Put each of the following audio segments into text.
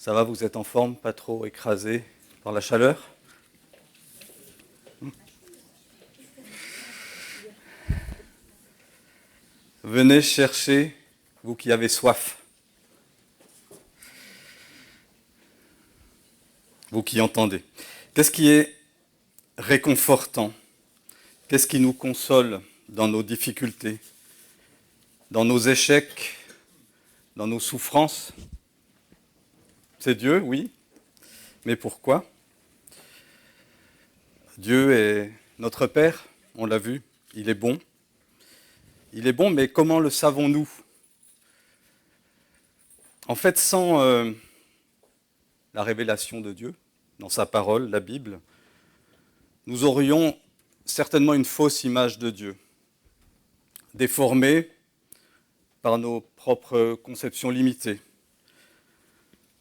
Ça va, vous êtes en forme, pas trop écrasé par la chaleur? Venez chercher, vous qui avez soif, vous qui entendez. Qu'est-ce qui est réconfortant? Qu'est-ce qui nous console dans nos difficultés, dans nos échecs, dans nos souffrances? C'est Dieu, oui, mais pourquoi? Dieu est notre Père, on l'a vu, il est bon. Il est bon, mais comment le savons-nous? En fait, sans la révélation de Dieu, dans sa parole, la Bible, nous aurions certainement une fausse image de Dieu, déformée par nos propres conceptions limitées,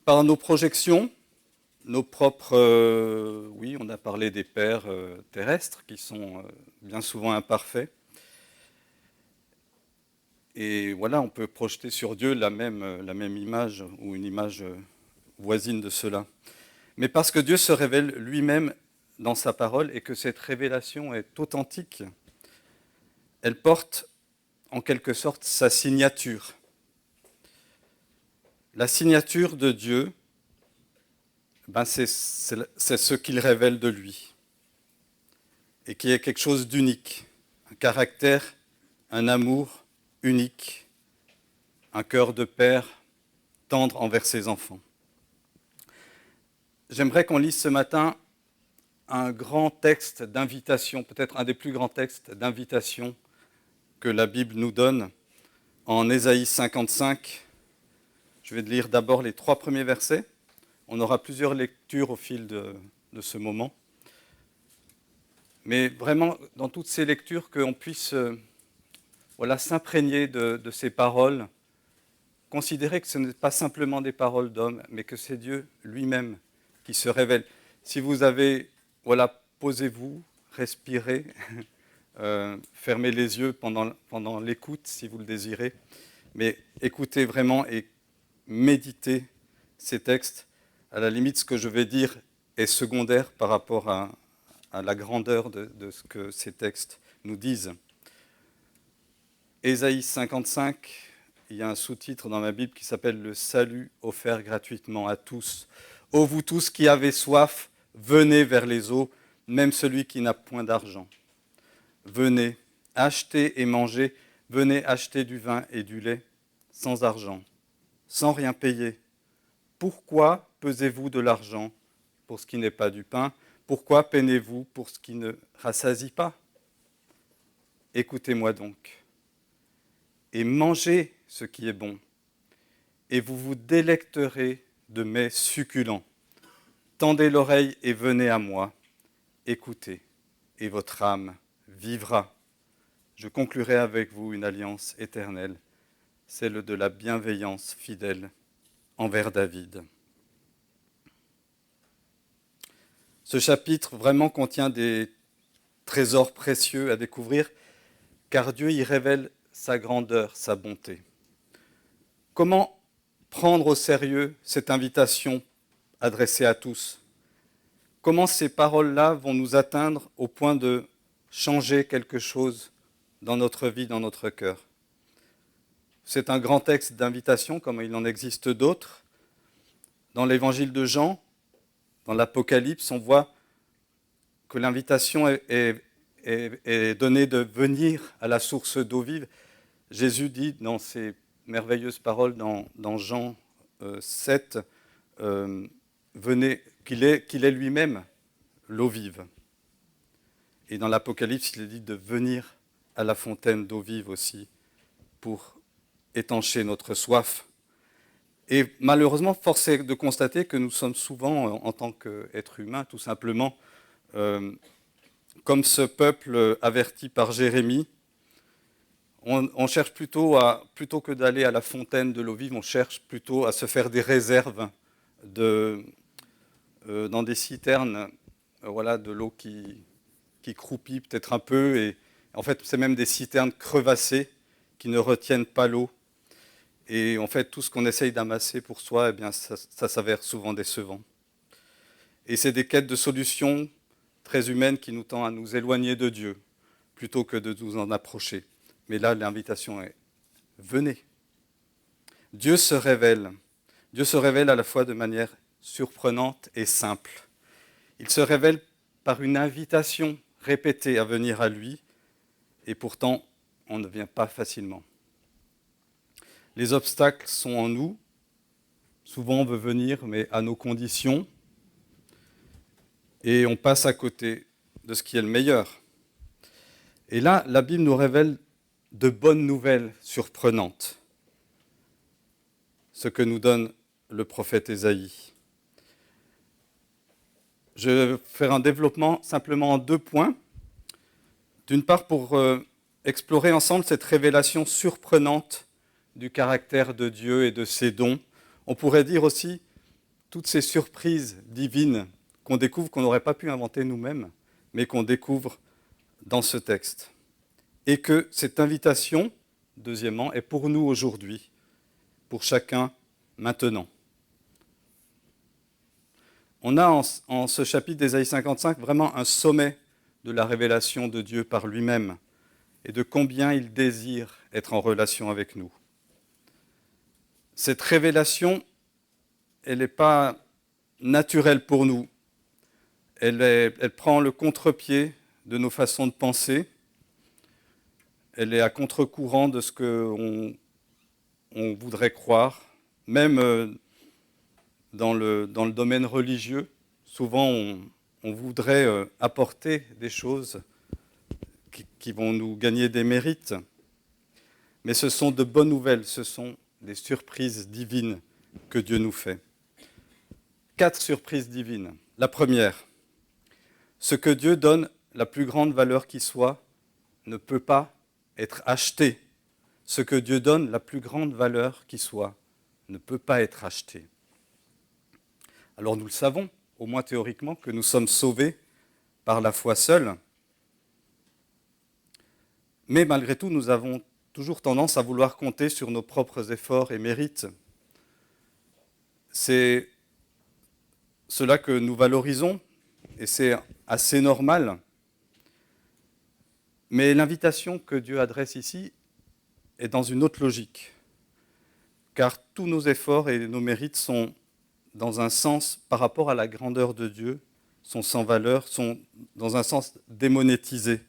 par nos projections, nos propres... oui, on a parlé des pères terrestres qui sont bien souvent imparfaits. Et voilà, on peut projeter sur Dieu la même image ou une image voisine de cela. Mais parce que Dieu se révèle lui-même dans sa parole et que cette révélation est authentique, elle porte en quelque sorte sa signature. La signature de Dieu, c'est ce qu'il révèle de lui et qui est quelque chose d'unique, un caractère, un amour unique, un cœur de père tendre envers ses enfants. J'aimerais qu'on lise ce matin un grand texte d'invitation, peut-être un des plus grands textes d'invitation que la Bible nous donne, en Ésaïe 55. Je vais lire d'abord les 3 premiers versets. On aura plusieurs lectures au fil de ce moment. Mais vraiment, dans toutes ces lectures, qu'on puisse s'imprégner de ces paroles, considérer que ce n'est pas simplement des paroles d'hommes, mais que c'est Dieu lui-même qui se révèle. Si vous avez, posez-vous, respirez, fermez les yeux pendant l'écoute si vous le désirez, mais écoutez vraiment et méditez ces textes. À la limite, ce que je vais dire est secondaire par rapport à la grandeur de ce que ces textes nous disent. Ésaïe 55, il y a un sous-titre dans ma Bible qui s'appelle « Le salut offert gratuitement à tous ». « Ô vous tous qui avez soif, venez vers les eaux, même celui qui n'a point d'argent. Venez, achetez et mangez, venez acheter du vin et du lait, sans argent, sans rien payer. Pourquoi pesez-vous de l'argent pour ce qui n'est pas du pain? Pourquoi peinez-vous pour ce qui ne rassasie pas? Écoutez-moi donc, et mangez ce qui est bon, et vous vous délecterez de mets succulents. Tendez l'oreille et venez à moi, écoutez, et votre âme vivra. Je conclurai avec vous une alliance éternelle, celle de la bienveillance fidèle envers David. Ce chapitre vraiment contient des trésors précieux à découvrir, car Dieu y révèle sa grandeur, sa bonté. Comment prendre au sérieux cette invitation adressée à tous? Comment ces paroles-là vont nous atteindre au point de changer quelque chose dans notre vie, dans notre cœur? C'est un grand texte d'invitation, comme il en existe d'autres. Dans l'évangile de Jean, dans l'Apocalypse, on voit que l'invitation est donnée de venir à la source d'eau vive. Jésus dit dans ses merveilleuses paroles dans Jean 7, venez, qu'il est lui-même l'eau vive. Et dans l'Apocalypse, il est dit de venir à la fontaine d'eau vive aussi pour étancher notre soif. Et malheureusement, force est de constater que nous sommes souvent, en tant qu'êtres humains, tout simplement, comme ce peuple averti par Jérémie, on cherche plutôt que d'aller à la fontaine de l'eau vive, on cherche plutôt à se faire des réserves dans des citernes, de l'eau qui croupit peut-être un peu. Et en fait, c'est même des citernes crevassées qui ne retiennent pas l'eau. Et en fait, tout ce qu'on essaye d'amasser pour soi, eh bien, ça s'avère souvent décevant. Et c'est des quêtes de solutions très humaines qui nous tendent à nous éloigner de Dieu, plutôt que de nous en approcher. Mais là, l'invitation est « venez ». Dieu se révèle. Dieu se révèle à la fois de manière surprenante et simple. Il se révèle par une invitation répétée à venir à lui, et pourtant, on ne vient pas facilement. Les obstacles sont en nous. Souvent, on veut venir, mais à nos conditions, et on passe à côté de ce qui est le meilleur. Et là, la Bible nous révèle de bonnes nouvelles surprenantes, ce que nous donne le prophète Ésaïe. Je vais faire un développement simplement en 2 points. D'une part, pour explorer ensemble cette révélation surprenante du caractère de Dieu et de ses dons. On pourrait dire aussi toutes ces surprises divines qu'on découvre, qu'on n'aurait pas pu inventer nous-mêmes, mais qu'on découvre dans ce texte. Et que cette invitation, deuxièmement, est pour nous aujourd'hui, pour chacun maintenant. On a en ce chapitre d'Ésaïe 55 vraiment un sommet de la révélation de Dieu par lui-même et de combien il désire être en relation avec nous. Cette révélation, elle n'est pas naturelle pour nous. Elle prend le contre-pied de nos façons de penser. Elle est à contre-courant de ce qu'on voudrait croire. Même dans le domaine religieux, souvent on voudrait apporter des choses qui vont nous gagner des mérites. Mais ce sont de bonnes nouvelles, ce sont des surprises divines que Dieu nous fait. 4 surprises divines. La première, ce que Dieu donne, la plus grande valeur qui soit, ne peut pas être acheté. Ce que Dieu donne, la plus grande valeur qui soit, ne peut pas être acheté. Alors nous le savons, au moins théoriquement, que nous sommes sauvés par la foi seule. Mais malgré tout, nous avons toujours tendance à vouloir compter sur nos propres efforts et mérites. C'est cela que nous valorisons, et c'est assez normal. Mais l'invitation que Dieu adresse ici est dans une autre logique, car tous nos efforts et nos mérites sont, dans un sens, par rapport à la grandeur de Dieu, sont sans valeur, sont dans un sens démonétisés,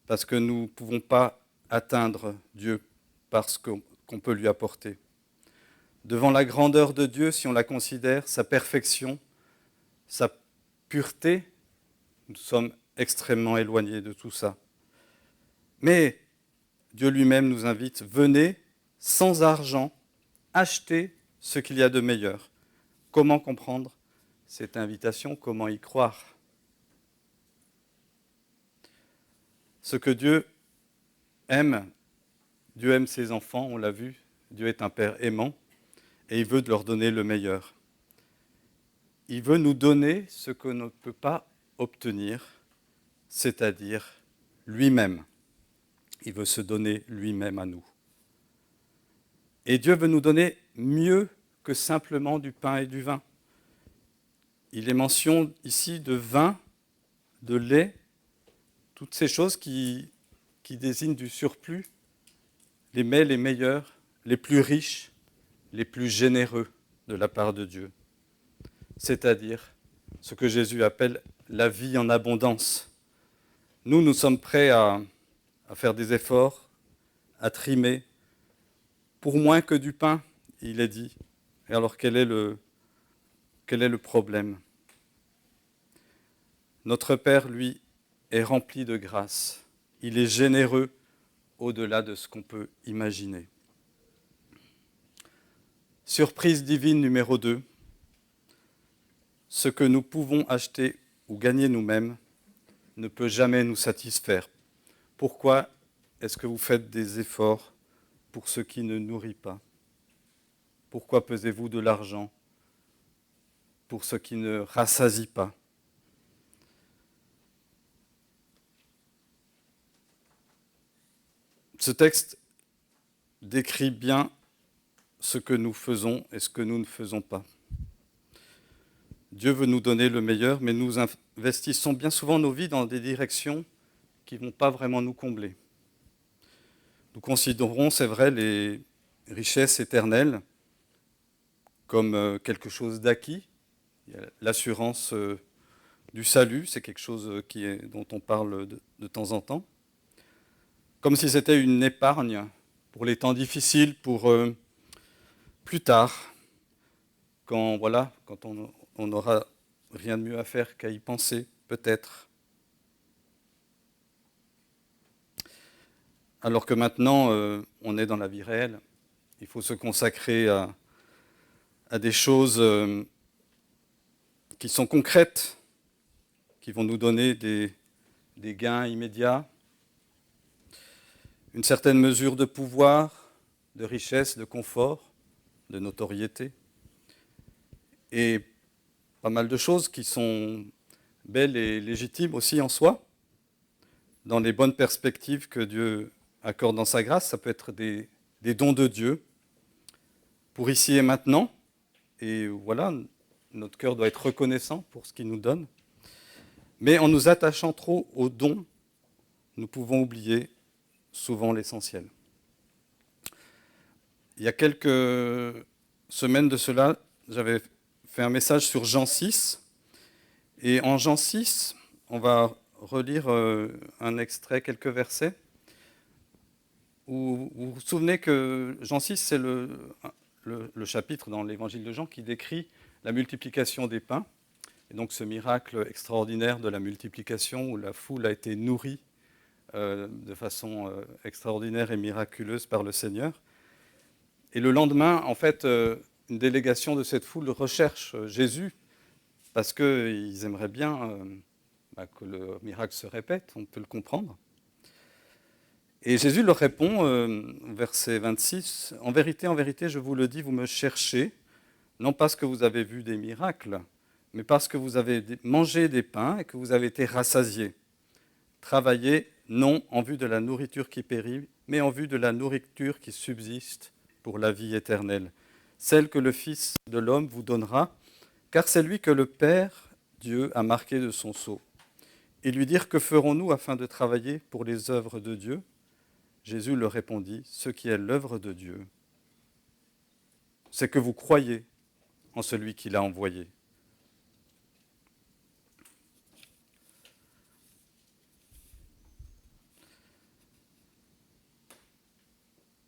parce que nous ne pouvons pas atteindre Dieu par ce qu'on peut lui apporter. Devant la grandeur de Dieu, si on la considère, sa perfection, sa pureté, nous sommes extrêmement éloignés de tout ça. Mais Dieu lui-même nous invite, venez sans argent, achetez ce qu'il y a de meilleur. Comment comprendre cette invitation? Comment y croire? Ce que Dieu aime ses enfants, on l'a vu, Dieu est un Père aimant, et il veut leur donner le meilleur. Il veut nous donner ce qu'on ne peut pas obtenir, c'est-à-dire lui-même. Il veut se donner lui-même à nous. Et Dieu veut nous donner mieux que simplement du pain et du vin. Il est mention ici de vin, de lait, toutes ces choses qui désignent du surplus, les mets les meilleurs, les plus riches, les plus généreux de la part de Dieu. C'est-à-dire ce que Jésus appelle la vie en abondance. Nous sommes prêts à faire des efforts, à trimer, pour moins que du pain, il est dit. Et alors quel est le problème? Notre Père, lui, est rempli de grâce. Il est généreux au-delà de ce qu'on peut imaginer. Surprise divine numéro 2. Ce que nous pouvons acheter ou gagner nous-mêmes ne peut jamais nous satisfaire. Pourquoi est-ce que vous faites des efforts pour ce qui ne nourrit pas? Pourquoi pesez-vous de l'argent pour ce qui ne rassasie pas? Ce texte décrit bien ce que nous faisons et ce que nous ne faisons pas. Dieu veut nous donner le meilleur, mais nous investissons bien souvent nos vies dans des directions qui ne vont pas vraiment nous combler. Nous considérons, c'est vrai, les richesses éternelles comme quelque chose d'acquis. L'assurance du salut, c'est quelque chose dont on parle de temps en temps. Comme si c'était une épargne pour les temps difficiles, pour plus tard, quand on n'aura rien de mieux à faire qu'à y penser, peut-être. Alors que maintenant, on est dans la vie réelle. Il faut se consacrer à des choses qui sont concrètes, qui vont nous donner des gains immédiats, une certaine mesure de pouvoir, de richesse, de confort, de notoriété, et pas mal de choses qui sont belles et légitimes aussi en soi, dans les bonnes perspectives que Dieu accorde dans sa grâce. Ça peut être des dons de Dieu pour ici et maintenant, et voilà, notre cœur doit être reconnaissant pour ce qu'il nous donne. Mais en nous attachant trop aux dons, nous pouvons oublier souvent l'essentiel. Il y a quelques semaines de cela, j'avais fait un message sur Jean 6. Et en Jean 6, on va relire un extrait, quelques versets, où vous vous souvenez que Jean 6, c'est le chapitre dans l'évangile de Jean qui décrit la multiplication des pains. Et donc ce miracle extraordinaire de la multiplication où la foule a été nourrie de façon extraordinaire et miraculeuse par le Seigneur. Et le lendemain, en fait, une délégation de cette foule recherche Jésus parce qu'ils aimeraient bien que le miracle se répète, on peut le comprendre. Et Jésus leur répond, verset 26, « En vérité, je vous le dis, vous me cherchez, non parce que vous avez vu des miracles, mais parce que vous avez mangé des pains et que vous avez été rassasiés. Travaillez non en vue de la nourriture qui périt, mais en vue de la nourriture qui subsiste pour la vie éternelle, celle que le Fils de l'homme vous donnera, car c'est lui que le Père, Dieu, a marqué de son sceau. » Et lui dire, « Que ferons-nous afin de travailler pour les œuvres de Dieu ?» Jésus leur répondit, « Ce qui est l'œuvre de Dieu, c'est que vous croyez en celui qui l'a envoyé. »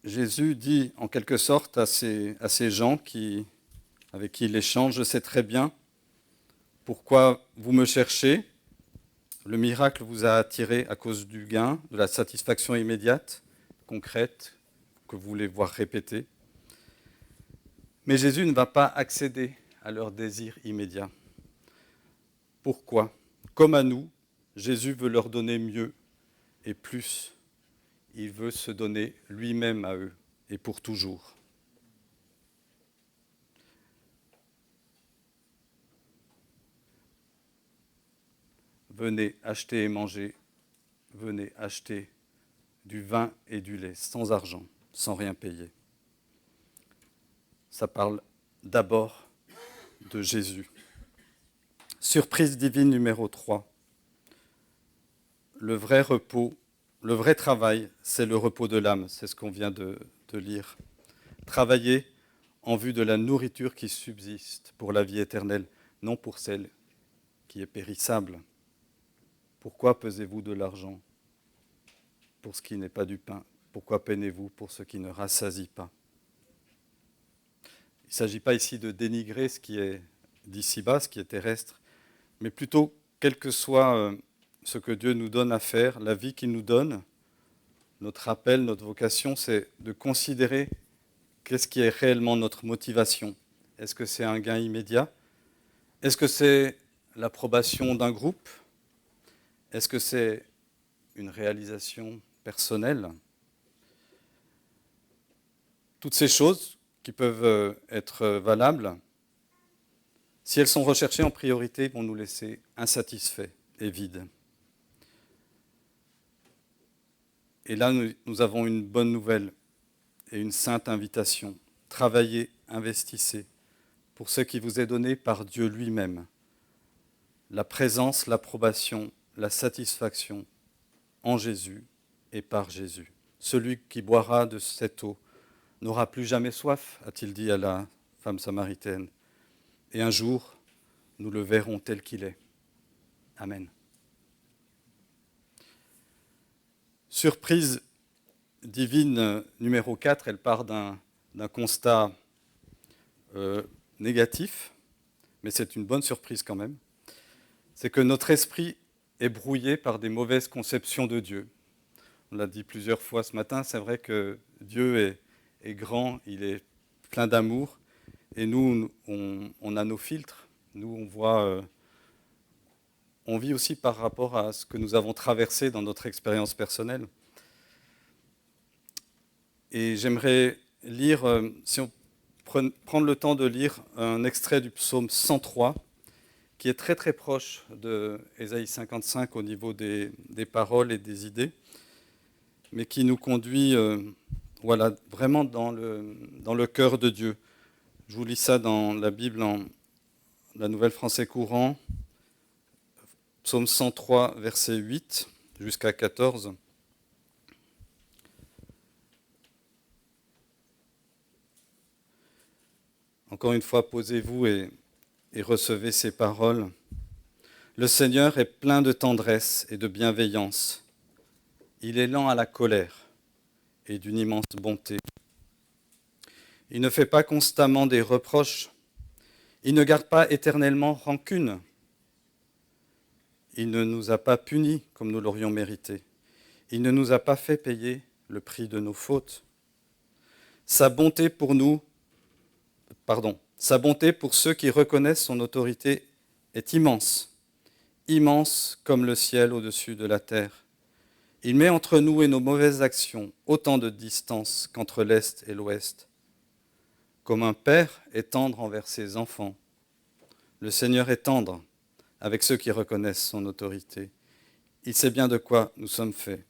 Jésus dit en quelque sorte à ces gens avec qui il échange, « Je sais très bien pourquoi vous me cherchez. Le miracle vous a attiré à cause du gain, de la satisfaction immédiate, concrète, que vous voulez voir répétée. Mais Jésus ne va pas accéder à leur désir immédiat. Pourquoi ? Comme à nous, Jésus veut leur donner mieux et plus. Il veut se donner lui-même à eux et pour toujours. Venez acheter et manger, venez acheter du vin et du lait, sans argent, sans rien payer. Ça parle d'abord de Jésus. Surprise divine numéro 3. Le vrai repos, le vrai travail, c'est le repos de l'âme. C'est ce qu'on vient de lire. Travailler en vue de la nourriture qui subsiste pour la vie éternelle, non pour celle qui est périssable. Pourquoi pesez-vous de l'argent pour ce qui n'est pas du pain ? Pourquoi peinez-vous pour ce qui ne rassasie pas ? Il ne s'agit pas ici de dénigrer ce qui est d'ici-bas, ce qui est terrestre, mais plutôt, quel que soit ce que Dieu nous donne à faire, la vie qu'il nous donne, notre appel, notre vocation, c'est de considérer qu'est-ce qui est réellement notre motivation. Est-ce que c'est un gain immédiat ? Est-ce que c'est l'approbation d'un groupe ? Est-ce que c'est une réalisation personnelle ? Toutes ces choses qui peuvent être valables, si elles sont recherchées en priorité, vont nous laisser insatisfaits et vides. Et là, nous avons une bonne nouvelle. et une sainte invitation. Travaillez, investissez pour ce qui vous est donné par Dieu lui-même. La présence, l'approbation, la satisfaction en Jésus et par Jésus. Celui qui boira de cette eau n'aura plus jamais soif, a-t-il dit à la femme samaritaine. Et un jour, nous le verrons tel qu'il est. Amen. Surprise divine numéro 4, elle part d'un constat négatif, mais c'est une bonne surprise quand même. C'est que notre esprit est brouillé par des mauvaises conceptions de Dieu. On l'a dit plusieurs fois ce matin, c'est vrai que Dieu est grand, il est plein d'amour, et nous, on a nos filtres. Nous, on vit aussi par rapport à ce que nous avons traversé dans notre expérience personnelle. Et j'aimerais lire, si on prend le temps de lire un extrait du psaume 103, qui est très très proche de Ésaïe 55 au niveau des paroles et des idées, mais qui nous conduit vraiment dans le cœur de Dieu. Je vous lis ça dans la Bible, en la Nouvelle Français courant, psaume 103, verset 8 jusqu'à 14. Encore une fois, posez-vous et recevez ces paroles. Le Seigneur est plein de tendresse et de bienveillance. Il est lent à la colère et d'une immense bonté. Il ne fait pas constamment des reproches. Il ne garde pas éternellement rancune. Il ne nous a pas punis comme nous l'aurions mérité. Il ne nous a pas fait payer le prix de nos fautes. Sa bonté pour ceux qui reconnaissent son autorité est immense, immense comme le ciel au-dessus de la terre. Il met entre nous et nos mauvaises actions autant de distance qu'entre l'Est et l'Ouest. Comme un père est tendre envers ses enfants, le Seigneur est tendre avec ceux qui reconnaissent son autorité. Il sait bien de quoi nous sommes faits.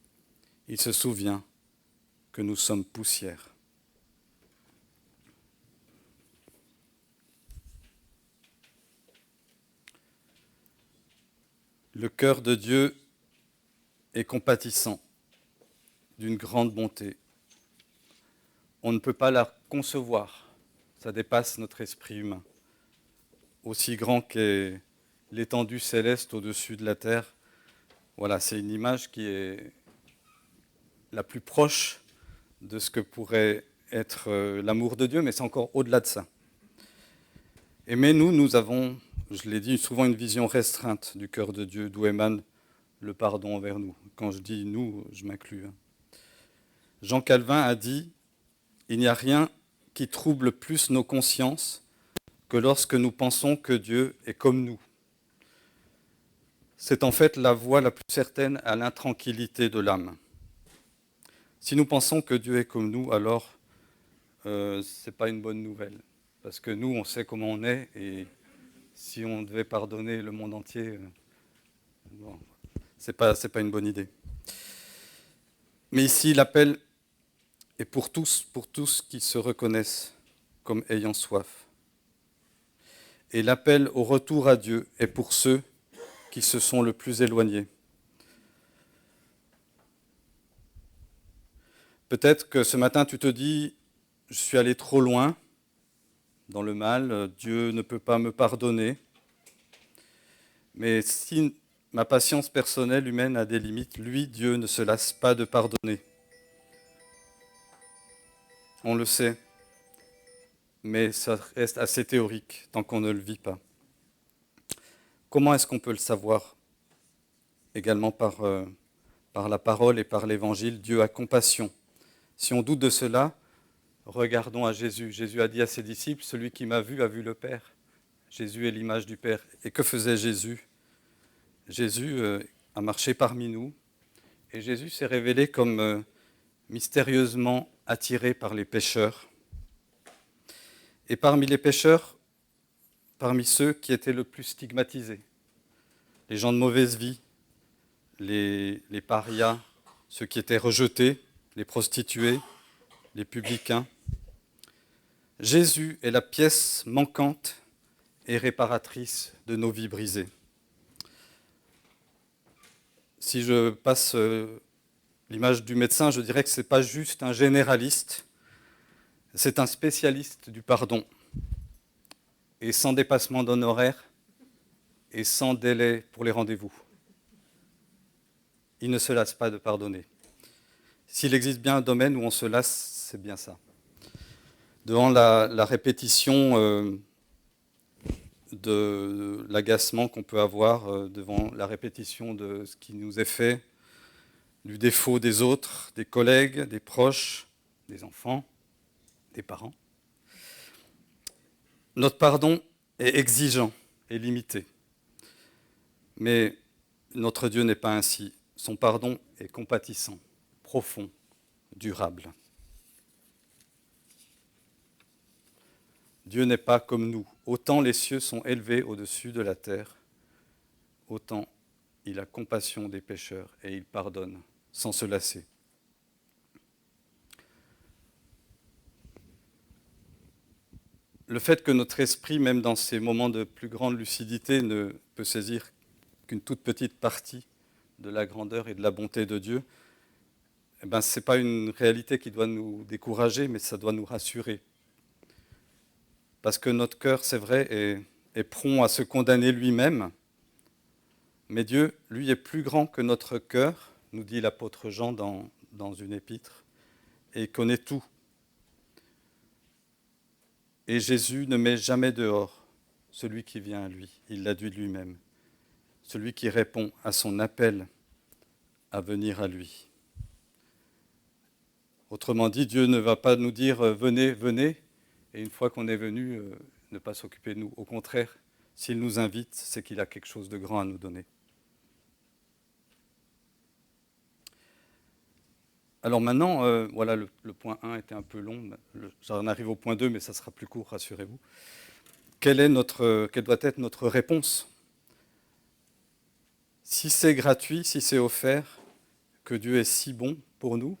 Il se souvient que nous sommes poussière. Le cœur de Dieu est compatissant, d'une grande bonté. On ne peut pas la concevoir, ça dépasse notre esprit humain. Aussi grand qu'est l'étendue céleste au-dessus de la terre, voilà, c'est une image qui est la plus proche de ce que pourrait être l'amour de Dieu, mais c'est encore au-delà de ça. Mais nous avons, je l'ai dit, souvent une vision restreinte du cœur de Dieu, d'où émane le pardon envers nous. Quand je dis nous, je m'inclus. Jean Calvin a dit « Il n'y a rien qui trouble plus nos consciences que lorsque nous pensons que Dieu est comme nous. C'est en fait la voie la plus certaine à l'intranquillité de l'âme. Si nous pensons que Dieu est comme nous, alors ce n'est pas une bonne nouvelle. Parce que nous, on sait comment on est, et si on devait pardonner le monde entier, bon, c'est pas une bonne idée. Mais ici, l'appel est pour tous qui se reconnaissent comme ayant soif. Et l'appel au retour à Dieu est pour ceux qui se sont le plus éloignés. Peut-être que ce matin, tu te dis, je suis allé trop loin dans le mal, Dieu ne peut pas me pardonner. Mais si ma patience personnelle humaine a des limites, lui, Dieu, ne se lasse pas de pardonner. On le sait, mais ça reste assez théorique tant qu'on ne le vit pas. Comment est-ce qu'on peut le savoir? Également par la parole et par l'évangile, Dieu a compassion. Si on doute de cela, regardons à Jésus. Jésus a dit à ses disciples, celui qui m'a vu a vu le Père. Jésus est l'image du Père. Et que faisait Jésus? Jésus a marché parmi nous, et Jésus s'est révélé comme mystérieusement attiré par les pécheurs. Et parmi les pécheurs, parmi ceux qui étaient le plus stigmatisés, les gens de mauvaise vie, les parias, ceux qui étaient rejetés, les prostituées, les publicains. Jésus est la pièce manquante et réparatrice de nos vies brisées. Si je passe l'image du médecin, je dirais que ce n'est pas juste un généraliste, c'est un spécialiste du pardon. Et sans dépassement d'honoraires et sans délai pour les rendez-vous. Il ne se lasse pas de pardonner. S'il existe bien un domaine où on se lasse, c'est bien ça. Devant la répétition de l'agacement qu'on peut avoir, devant la répétition de ce qui nous est fait, du défaut des autres, des collègues, des proches, des enfants, des parents. Notre pardon est exigeant et limité. Mais notre Dieu n'est pas ainsi. Son pardon est compatissant, profond, durable. Dieu n'est pas comme nous. Autant les cieux sont élevés au-dessus de la terre, autant il a compassion des pécheurs et il pardonne sans se lasser. Le fait que notre esprit, même dans ces moments de plus grande lucidité, ne peut saisir qu'une toute petite partie de la grandeur et de la bonté de Dieu, ce n'est pas une réalité qui doit nous décourager, mais ça doit nous rassurer. Parce que notre cœur, c'est vrai, est prompt à se condamner lui-même, mais Dieu, lui, est plus grand que notre cœur, nous dit l'apôtre Jean dans une épître, et il connaît tout. Et Jésus ne met jamais dehors celui qui vient à lui, il l'a dit lui-même, celui qui répond à son appel à venir à lui. Autrement dit, Dieu ne va pas nous dire « venez, venez », et une fois qu'on est venu, ne pas s'occuper de nous. Au contraire, s'il nous invite, c'est qu'il a quelque chose de grand à nous donner. Alors maintenant, voilà, le point 1 était un peu long, j'en arrive au point 2, mais ça sera plus court, rassurez-vous. Quelle doit être notre réponse ? Si c'est gratuit, si c'est offert, que Dieu est si bon pour nous,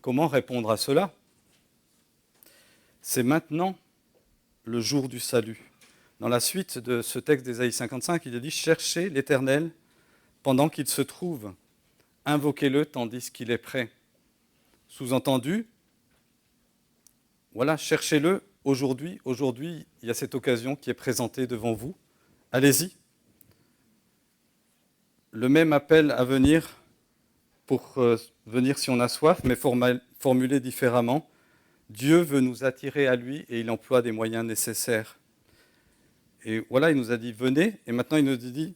comment répondre à cela ? C'est maintenant le jour du salut. Dans la suite de ce texte d'Ésaïe 55, il est dit « Cherchez l'Éternel pendant qu'il se trouve, invoquez-le tandis qu'il est prêt ». Sous-entendu, voilà, cherchez-le aujourd'hui. Aujourd'hui, il y a cette occasion qui est présentée devant vous. Allez-y. Le même appel à venir pour venir si on a soif, mais formulé différemment. Dieu veut nous attirer à lui et il emploie des moyens nécessaires. Et voilà, il nous a dit venez, et maintenant il nous dit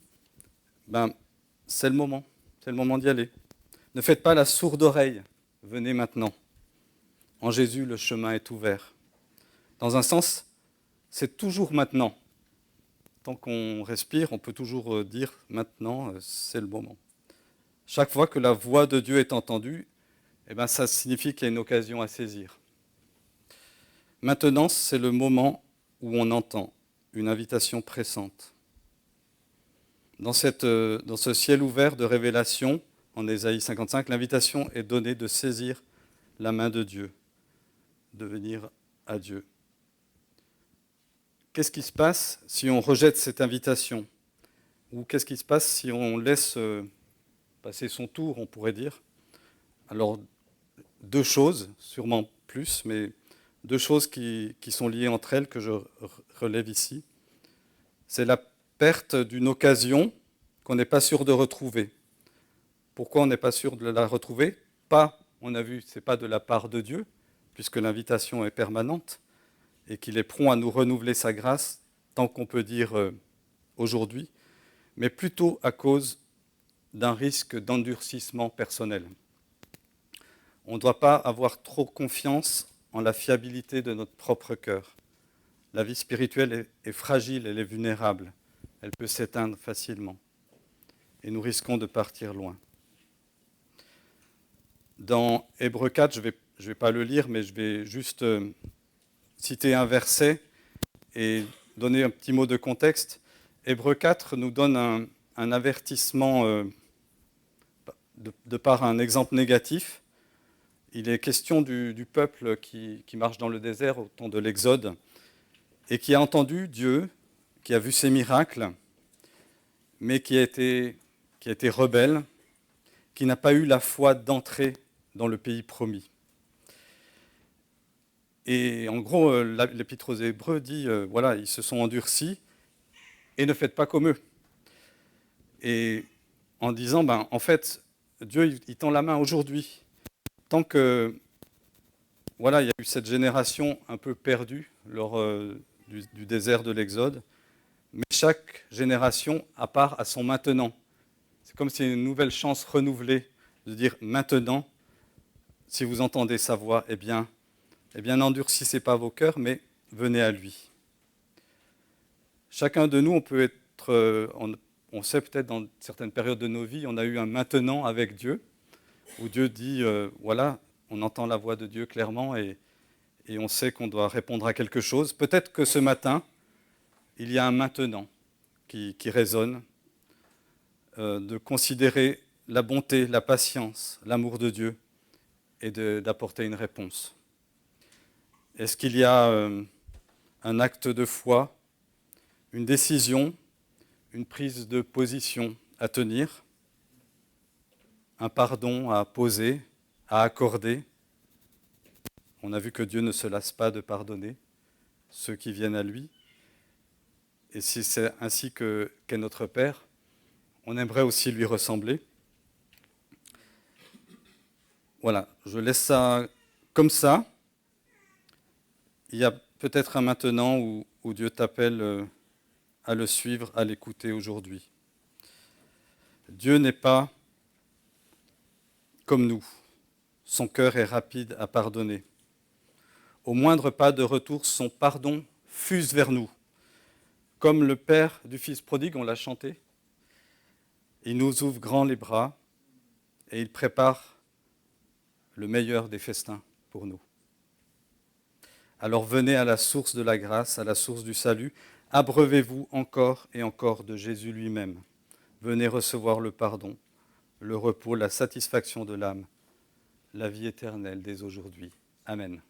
c'est le moment d'y aller. Ne faites pas la sourde oreille, venez maintenant. En Jésus, le chemin est ouvert. Dans un sens, c'est toujours maintenant. Tant qu'on respire, on peut toujours dire maintenant, c'est le moment. Chaque fois que la voix de Dieu est entendue, ça signifie qu'il y a une occasion à saisir. Maintenant, c'est le moment où on entend une invitation pressante. Dans ce ciel ouvert de révélation, en Ésaïe 55, l'invitation est donnée de saisir la main de Dieu, de venir à Dieu. Qu'est-ce qui se passe si on rejette cette invitation ? Ou qu'est-ce qui se passe si on laisse passer son tour, on pourrait dire ? Alors, deux choses, sûrement plus, mais deux choses qui sont liées entre elles que je relève ici. C'est la perte d'une occasion qu'on n'est pas sûr de retrouver. Pourquoi on n'est pas sûr de la retrouver ? Pas, on a vu, ce n'est pas de la part de Dieu, puisque l'invitation est permanente et qu'il est prompt à nous renouveler sa grâce, tant qu'on peut dire aujourd'hui, mais plutôt à cause d'un risque d'endurcissement personnel. On ne doit pas avoir trop confiance en la fiabilité de notre propre cœur. La vie spirituelle est fragile, elle est vulnérable, elle peut s'éteindre facilement. Et nous risquons de partir loin. Dans Hébreux 4, je vais pas le lire, mais je vais juste citer un verset et donner un petit mot de contexte. Hébreux 4 nous donne un avertissement de par un exemple négatif. il est question du peuple qui marche dans le désert au temps de l'Exode et qui a entendu Dieu, qui a vu ses miracles, mais qui a été rebelle, qui n'a pas eu la foi d'entrer dans le pays promis. Et en gros, l'Épître aux Hébreux dit, voilà, ils se sont endurcis et ne faites pas comme eux. Et en disant, en fait, Dieu, il tend la main aujourd'hui. Tant que, voilà, il y a eu cette génération un peu perdue lors du désert de l'Exode, mais chaque génération a part à son maintenant. C'est comme si c'était une nouvelle chance renouvelée de dire maintenant, si vous entendez sa voix, eh bien n'endurcissez pas vos cœurs, mais venez à lui. Chacun de nous, on peut être, on sait peut-être dans certaines périodes de nos vies, on a eu un maintenant avec Dieu, où Dieu dit, voilà, on entend la voix de Dieu clairement et on sait qu'on doit répondre à quelque chose. Peut-être que ce matin, il y a un maintenant qui résonne, de considérer la bonté, la patience, l'amour de Dieu et d'apporter une réponse. Est-ce qu'il y a un acte de foi, une décision, une prise de position à tenir, un pardon à poser, à accorder? On a vu que Dieu ne se lasse pas de pardonner ceux qui viennent à lui. Et si c'est ainsi qu'est notre Père, on aimerait aussi lui ressembler. Voilà, je laisse ça comme ça. Il y a peut-être un maintenant où Dieu t'appelle à le suivre, à l'écouter aujourd'hui. Dieu n'est pas comme nous. Son cœur est rapide à pardonner. Au moindre pas de retour, son pardon fuse vers nous. Comme le Père du Fils prodigue, on l'a chanté, il nous ouvre grand les bras et il prépare le meilleur des festins pour nous. Alors venez à la source de la grâce, à la source du salut, abreuvez-vous encore et encore de Jésus lui-même. Venez recevoir le pardon, le repos, la satisfaction de l'âme, la vie éternelle dès aujourd'hui. Amen.